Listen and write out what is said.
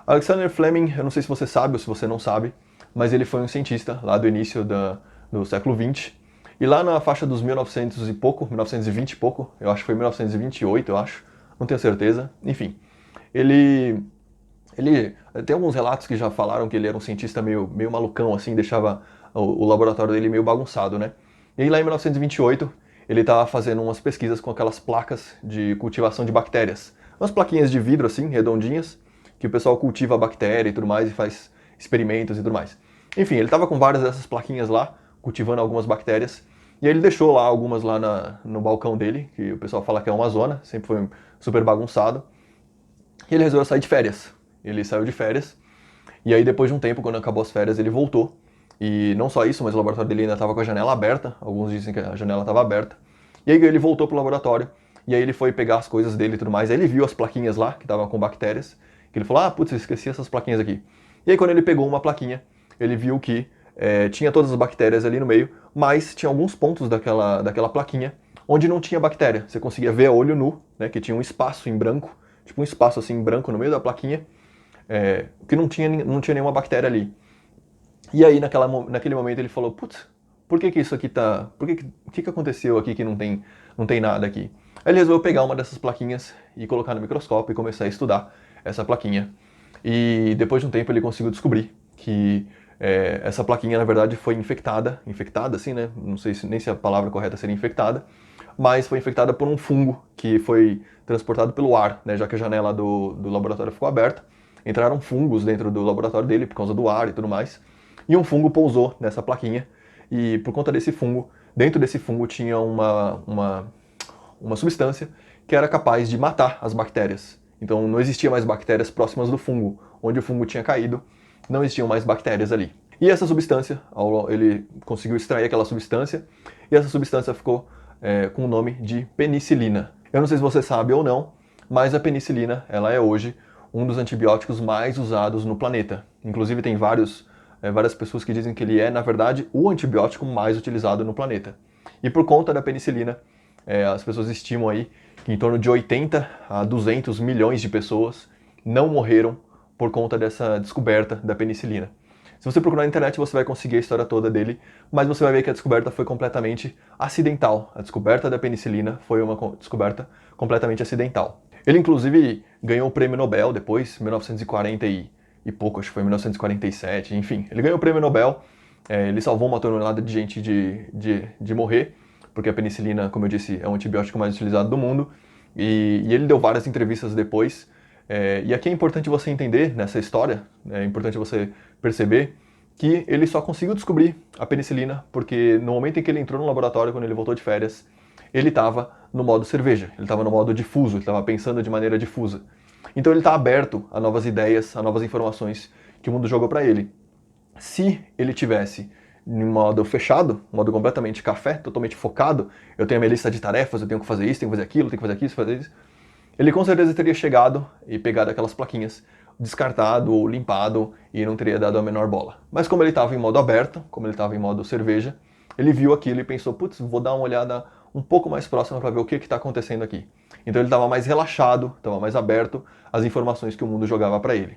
Alexander Fleming, eu não sei se você sabe ou se você não sabe, mas ele foi um cientista lá do início do século XX. E lá na faixa dos 1900 e pouco, 1920 e pouco, eu acho que foi 1928, eu acho, não tenho certeza. Enfim, ele, ele tem alguns relatos que já falaram que ele era um cientista meio malucão, assim, deixava o laboratório dele meio bagunçado, né? E aí lá em 1928, ele estava fazendo umas pesquisas com aquelas placas de cultivação de bactérias. Umas plaquinhas de vidro, assim, redondinhas, que o pessoal cultiva a bactéria e tudo mais, e faz experimentos e tudo mais. Enfim, ele estava com várias dessas plaquinhas lá, cultivando algumas bactérias, e aí ele deixou lá algumas lá no balcão dele, que o pessoal fala que é uma zona, sempre foi super bagunçado, e ele resolveu sair de férias. Ele saiu de férias, e aí depois de um tempo, quando acabou as férias, ele voltou, e não só isso, mas o laboratório dele ainda estava com a janela aberta, alguns dizem que a janela estava aberta, e aí ele voltou pro laboratório, e aí ele foi pegar as coisas dele e tudo mais, aí ele viu as plaquinhas lá, que estavam com bactérias, que ele falou, ah, putz, eu esqueci essas plaquinhas aqui. E aí quando ele pegou uma plaquinha, ele viu que tinha todas as bactérias ali no meio, mas tinha alguns pontos daquela plaquinha onde não tinha bactéria. Você conseguia ver a olho nu, né, que tinha um espaço em branco, tipo um espaço assim em branco no meio da plaquinha, que não tinha nenhuma bactéria ali. E aí naquele momento ele falou, putz, por que isso aqui tá... O que aconteceu aqui que não tem nada aqui? Aí ele resolveu pegar uma dessas plaquinhas e colocar no microscópio e começar a estudar essa plaquinha. E depois de um tempo ele conseguiu descobrir que essa plaquinha na verdade foi infectada assim, né? Não sei nem se a palavra correta seria infectada, mas foi infectada por um fungo que foi transportado pelo ar, né? Já que a janela do laboratório ficou aberta, entraram fungos dentro do laboratório dele por causa do ar e tudo mais, e um fungo pousou nessa plaquinha, e por conta desse fungo, dentro desse fungo tinha uma substância que era capaz de matar as bactérias. Então não existia mais bactérias próximas do fungo. Onde o fungo tinha caído, não existiam mais bactérias ali. E essa substância, ele conseguiu extrair aquela substância, e essa substância ficou com o nome de penicilina. Eu não sei se você sabe ou não, mas a penicilina ela é hoje um dos antibióticos mais usados no planeta. Inclusive tem várias pessoas que dizem que ele é, na verdade, o antibiótico mais utilizado no planeta. E por conta da penicilina, as pessoas estimam aí que em torno de 80 a 200 milhões de pessoas não morreram por conta dessa descoberta da penicilina. Se você procurar na internet, você vai conseguir a história toda dele, mas você vai ver que a descoberta foi completamente acidental. A descoberta da penicilina foi uma descoberta completamente acidental. Ele, inclusive, ganhou o prêmio Nobel depois, 1940 e pouco, acho que foi 1947, enfim. Ele ganhou o prêmio Nobel, ele salvou uma tonelada de gente de morrer, porque a penicilina, como eu disse, é o antibiótico mais utilizado do mundo, e ele deu várias entrevistas depois. E aqui é importante você entender nessa história, é importante você perceber que ele só conseguiu descobrir a penicilina porque no momento em que ele entrou no laboratório, quando ele voltou de férias, ele estava no modo cerveja, ele estava no modo difuso, ele estava pensando de maneira difusa. Então ele está aberto a novas ideias, a novas informações que o mundo jogou para ele. Se ele tivesse em modo fechado, modo completamente café, totalmente focado, eu tenho a minha lista de tarefas, eu tenho que fazer isso, tenho que fazer aquilo, tenho que fazer aquilo, fazer isso, ele com certeza teria chegado e pegado aquelas plaquinhas, descartado ou limpado e não teria dado a menor bola. Mas como ele estava em modo aberto, como ele estava em modo cerveja, ele viu aquilo e pensou, putz, vou dar uma olhada um pouco mais próxima para ver o que está acontecendo aqui. Então ele estava mais relaxado, estava mais aberto às informações que o mundo jogava para ele.